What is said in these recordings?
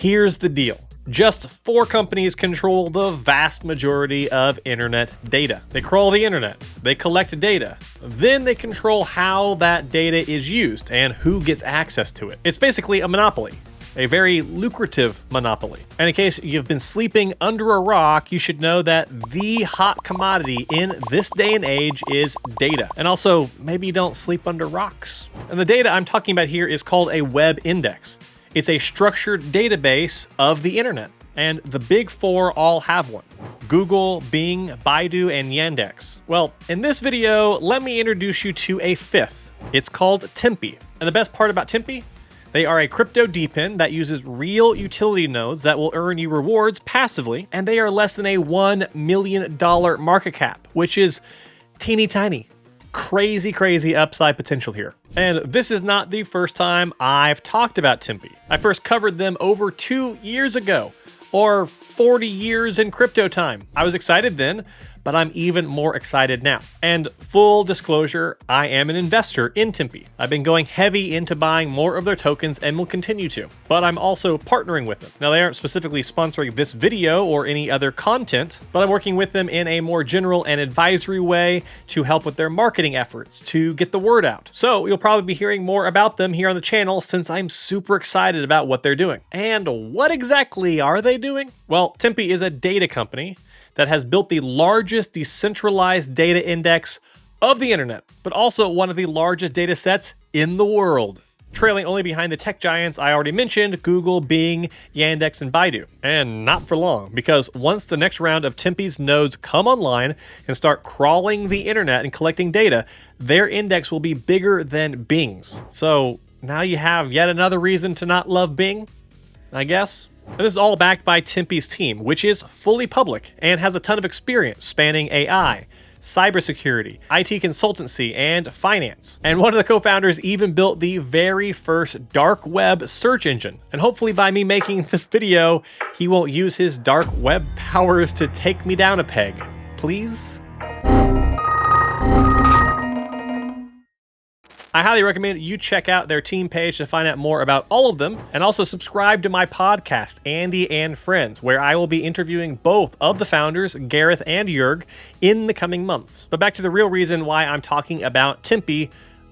Here's the deal. Just 4 companies control the vast majority of internet data. They crawl the internet, they collect data, then they control how that data is used and who gets access to it. It's basically a monopoly. A very lucrative monopoly. And in case you've been sleeping under a rock, you should know that the hot commodity in this day and age is data. And also, maybe you don't sleep under rocks. And the data I'm talking about here is called a web index. It's a structured database of the internet. And the big 4 all have one. Google, Bing, Baidu, and Yandex. Well, in this video, let me introduce you to a 5th. It's called Timpi. And the best part about Timpi? They are a crypto DePIN that uses real utility nodes that will earn you rewards passively, and they are less than a $1 million market cap, which is teeny tiny. Crazy upside potential here. And this is not the first time I've talked about Timpi. I first covered them over 2 years ago, or 40 years in crypto time. I was excited then, but I'm even more excited now. And full disclosure, I am an investor in Timpi. I've been going heavy into buying more of their tokens and will continue to, but I'm also partnering with them. Now, they aren't specifically sponsoring this video or any other content, but I'm working with them in a more general and advisory way to help with their marketing efforts, to get the word out. So you'll probably be hearing more about them here on the channel since I'm super excited about what they're doing. And what exactly are they doing? Well, Timpi is a data company that has built the largest decentralized data index of the internet, but also one of the largest data sets in the world, trailing only behind the tech giants I already mentioned, Google, Bing, Yandex, and Baidu. And not for long, because once the next round of Timpi's nodes come online and start crawling the internet and collecting data, their index will be bigger than Bing's. So now you have yet another reason to not love Bing, I guess. And this is all backed by Timpi's team, which is fully public and has a ton of experience spanning AI, cybersecurity, IT consultancy, and finance. And one of the co-founders even built the very first dark web search engine. And hopefully by me making this video, he won't use his dark web powers to take me down a peg. Please? I highly recommend you check out their team page to find out more about all of them, and also subscribe to my podcast, Andy and Friends, where I will be interviewing both of the founders, Gareth and Jörg, in the coming months. But back to the real reason why I'm talking about Timpi,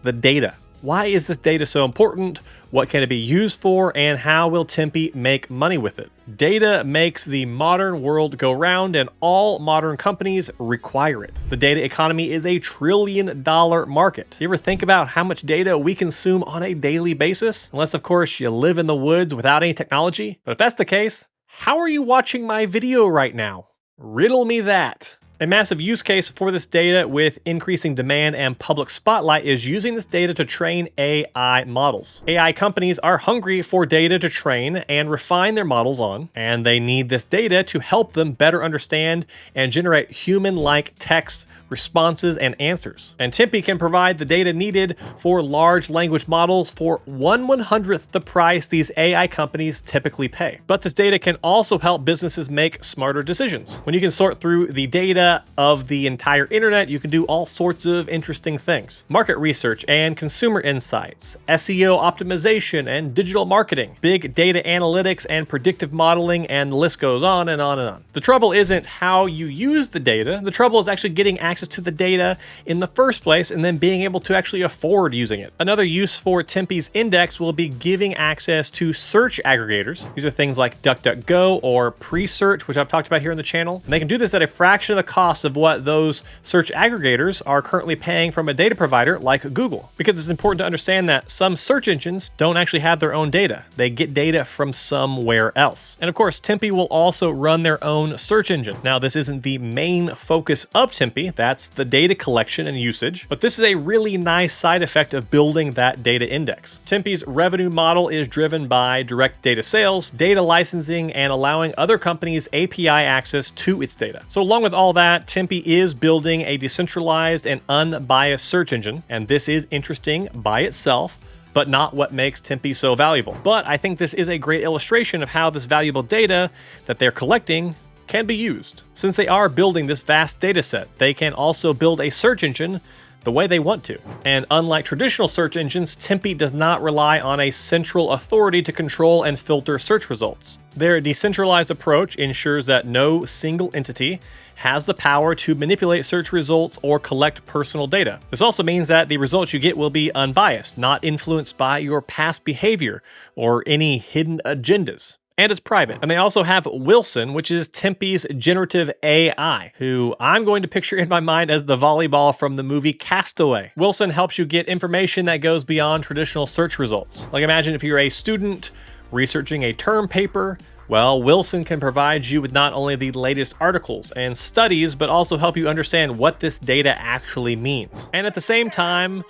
the data. Why is this data so important? What can it be used for? And how will Timpi make money with it? Data makes the modern world go round, and all modern companies require it. The data economy is a $1 trillion market. You ever think about how much data we consume on a daily basis? Unless, of course, you live in the woods without any technology. But if that's the case, how are you watching my video right now? Riddle me that. A massive use case for this data with increasing demand and public spotlight is using this data to train AI models. AI companies are hungry for data to train and refine their models on, and they need this data to help them better understand and generate human-like text, responses, and answers. And Timpi can provide the data needed for large language models for 1/100th the price these AI companies typically pay. But this data can also help businesses make smarter decisions. When you can sort through the data of the entire internet, you can do all sorts of interesting things. Market research and consumer insights, SEO optimization and digital marketing, big data analytics and predictive modeling, and the list goes on and on and on. The trouble isn't how you use the data. The trouble is actually getting access to the data in the first place and then being able to actually afford using it. Another use for Timpi's index will be giving access to search aggregators. These are things like DuckDuckGo or Presearch, which I've talked about here on the channel. And they can do this at a fraction of the cost of what those search aggregators are currently paying from a data provider like Google. Because it's important to understand that some search engines don't actually have their own data. They get data from somewhere else. And of course, Timpi will also run their own search engine. Now, this isn't the main focus of Timpi. That's the data collection and usage, but this is a really nice side effect of building that data index. Timpi's revenue model is driven by direct data sales, data licensing, and allowing other companies API access to its data. So along with all that, Timpi is building a decentralized and unbiased search engine, and this is interesting by itself, but not what makes Timpi so valuable. But I think this is a great illustration of how this valuable data that they're collecting can be used. Since they are building this vast data set, they can also build a search engine the way they want to. And unlike traditional search engines, Timpi does not rely on a central authority to control and filter search results. Their decentralized approach ensures that no single entity has the power to manipulate search results or collect personal data. This also means that the results you get will be unbiased, not influenced by your past behavior or any hidden agendas. And it's private. And they also have Wilson, which is Timpi's generative AI, who I'm going to picture in my mind as the volleyball from the movie Castaway. Wilson helps you get information that goes beyond traditional search results. Like, imagine if you're a student researching a term paper. Well, Wilson can provide you with not only the latest articles and studies, but also help you understand what this data actually means. And at the same time,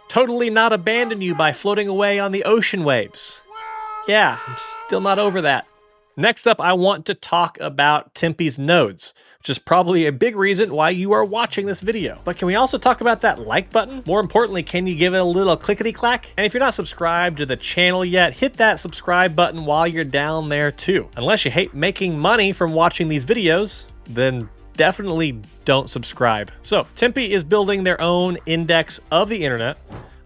totally not abandon you by floating away on the ocean waves. Yeah, I'm still not over that. Next up, I want to talk about Timpi's nodes, which is probably a big reason why you are watching this video. But can we also talk about that like button? More importantly, can you give it a little clickety-clack? And if you're not subscribed to the channel yet, hit that subscribe button while you're down there too. Unless you hate making money from watching these videos, then definitely don't subscribe. So, Timpi is building their own index of the internet.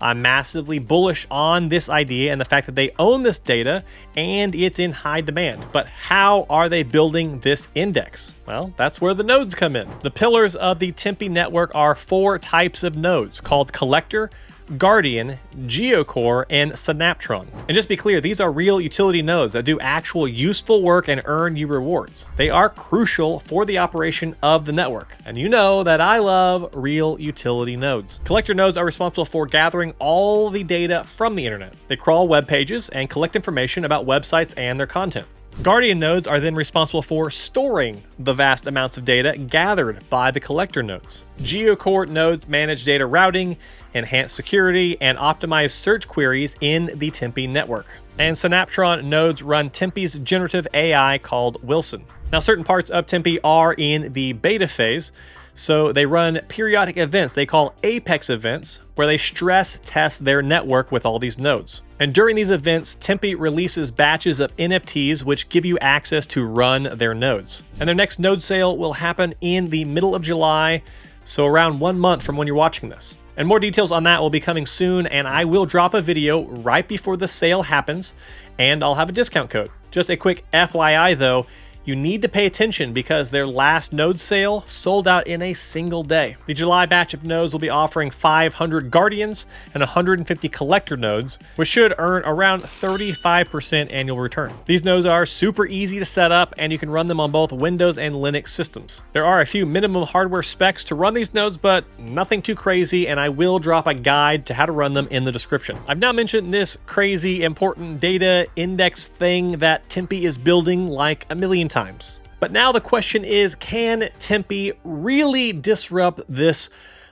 I'm massively bullish on this idea and the fact that they own this data and it's in high demand. But how are they building this index? Well, that's where the nodes come in. The pillars of the Timpi network are 4 types of nodes called Collector, Guardian, Geocore, and Synaptron. And just be clear, these are real utility nodes that do actual useful work and earn you rewards. They are crucial for the operation of the network. And you know that I love real utility nodes. Collector nodes are responsible for gathering all the data from the internet. They crawl web pages and collect information about websites and their content. Guardian nodes are then responsible for storing the vast amounts of data gathered by the collector nodes. Geocore nodes manage data routing, enhance security, and optimize search queries in the Timpi network. And Synaptron nodes run Timpi's generative AI called Wilson. Now, certain parts of Timpi are in the beta phase, so they run periodic events they call Apex events, where they stress test their network with all these nodes. And during these events, Timpi releases batches of NFTs which give you access to run their nodes. And their next node sale will happen in the middle of July, so around 1 month from when you're watching this. And more details on that will be coming soon, and I will drop a video right before the sale happens, and I'll have a discount code. Just a quick FYI though, you need to pay attention because their last node sale sold out in a single day. The July batch of nodes will be offering 500 Guardians and 150 Collector nodes, which should earn around 35% annual return. These nodes are super easy to set up and you can run them on both Windows and Linux systems. There are a few minimum hardware specs to run these nodes, but nothing too crazy, and I will drop a guide to how to run them in the description. I've now mentioned this crazy important data index thing that Timpi is building like a million times. But now the question is, can Timpi really disrupt this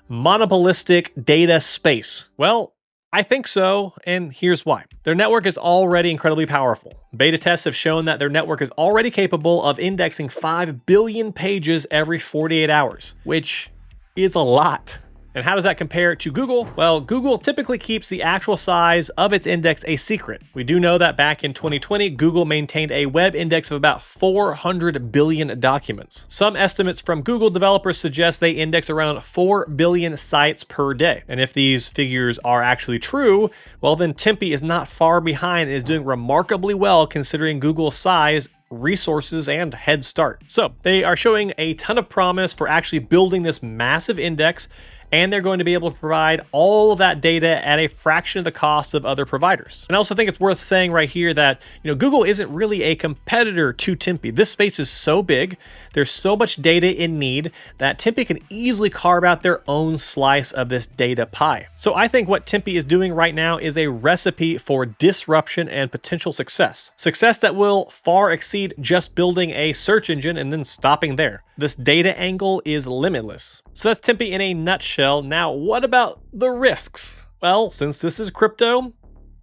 monopolistic data space? Well, I think so, and here's why. Their network is already incredibly powerful. Beta tests have shown that their network is already capable of indexing 5 billion pages every 48 hours, which is a lot. And how does that compare to Google? Well, Google typically keeps the actual size of its index a secret. We do know that back in 2020, Google maintained a web index of about 400 billion documents. Some estimates from Google developers suggest they index around 4 billion sites per day. And if these figures are actually true, well then Timpi is not far behind and is doing remarkably well considering Google's size, resources, and head start. So they are showing a ton of promise for actually building this massive index, and they're going to be able to provide all of that data at a fraction of the cost of other providers. And I also think it's worth saying right here that, Google isn't really a competitor to Timpi. This space is so big, there's so much data in need that Timpi can easily carve out their own slice of this data pie. So I think what Timpi is doing right now is a recipe for disruption and potential success. Success that will far exceed just building a search engine and then stopping there. This data angle is limitless. So that's Timpi in a nutshell. Now, what about the risks? Well, since this is crypto,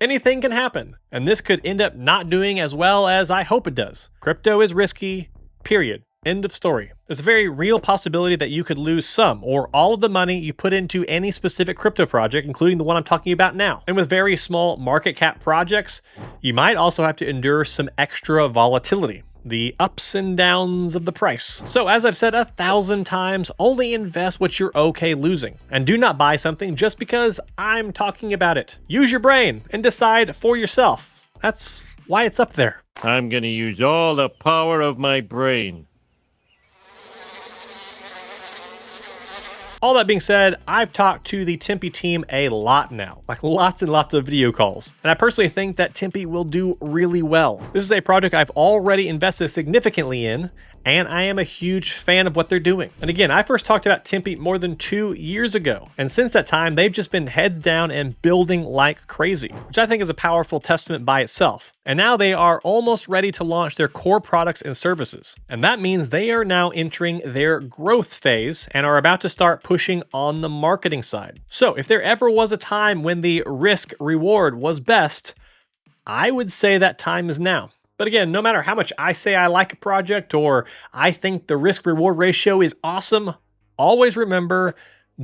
anything can happen. And this could end up not doing as well as I hope it does. Crypto is risky, period. End of story. There's a very real possibility that you could lose some or all of the money you put into any specific crypto project, including the one I'm talking about now. And with very small market cap projects, you might also have to endure some extra volatility. the ups and downs of the price. So as I've said 1,000 times, only invest what you're okay losing. And do not buy something just because I'm talking about it. Use your brain and decide for yourself. That's why it's up there. I'm gonna use all the power of my brain. All that being said, I've talked to the Timpi team a lot now, like lots and lots of video calls. And I personally think that Timpi will do really well. This is a project I've already invested significantly in, and I am a huge fan of what they're doing. And again, I first talked about Timpi more than 2 years ago. And since that time, they've just been heads down and building like crazy, which I think is a powerful testament by itself. And now they are almost ready to launch their core products and services. And that means they are now entering their growth phase and are about to start pushing on the marketing side. So if there ever was a time when the risk reward was best, I would say that time is now. But again, no matter how much I say I like a project or I think the risk reward ratio is awesome, always remember,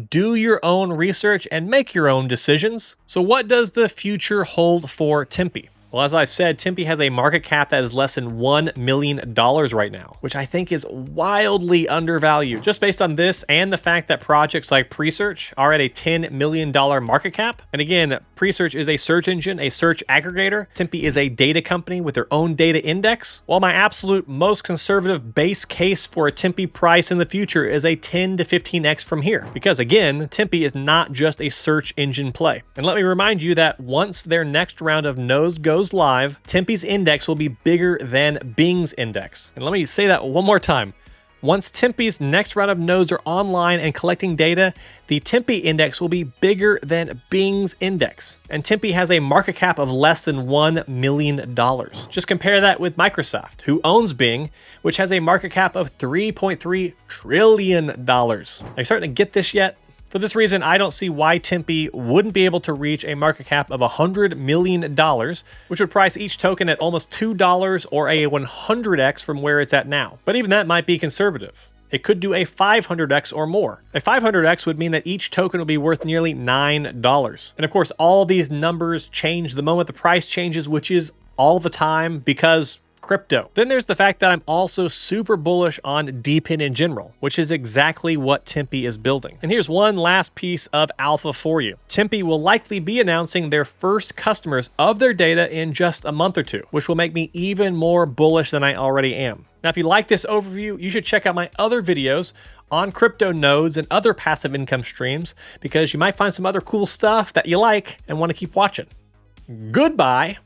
do your own research and make your own decisions. So what does the future hold for Timpi? Well, as I've said, Timpi has a market cap that is less than $1 million right now, which I think is wildly undervalued, just based on this and the fact that projects like Presearch are at a $10 million market cap. And again, Presearch is a search engine, a search aggregator. Timpi is a data company with their own data index. While my absolute most conservative base case for a Timpi price in the future is a 10 to 15x from here. Because again, Timpi is not just a search engine play. And let me remind you that once their next round of nodes goes live, Timpi's index will be bigger than Bing's index. And let me say that one more time. Once Timpi's next round of nodes are online and collecting data, the Timpi index will be bigger than Bing's index. And Timpi has a market cap of less than $1 million. Just compare that with Microsoft, who owns Bing, which has a market cap of $3.3 trillion. Are you starting to get this yet? For this reason, I don't see why Timpi wouldn't be able to reach a market cap of $100 million, which would price each token at almost $2 or a 100x from where it's at now. But even that might be conservative. It could do a 500x or more. A 500x would mean that each token will be worth nearly $9. And of course, all these numbers change the moment the price changes, which is all the time because crypto. Then there's the fact that I'm also super bullish on DePIN in general, which is exactly what Timpi is building. And here's one last piece of alpha for you. Timpi will likely be announcing their first customers of their data in just a month or two, which will make me even more bullish than I already am. Now, if you like this overview, you should check out my other videos on crypto nodes and other passive income streams, because you might find some other cool stuff that you like and want to keep watching. Goodbye.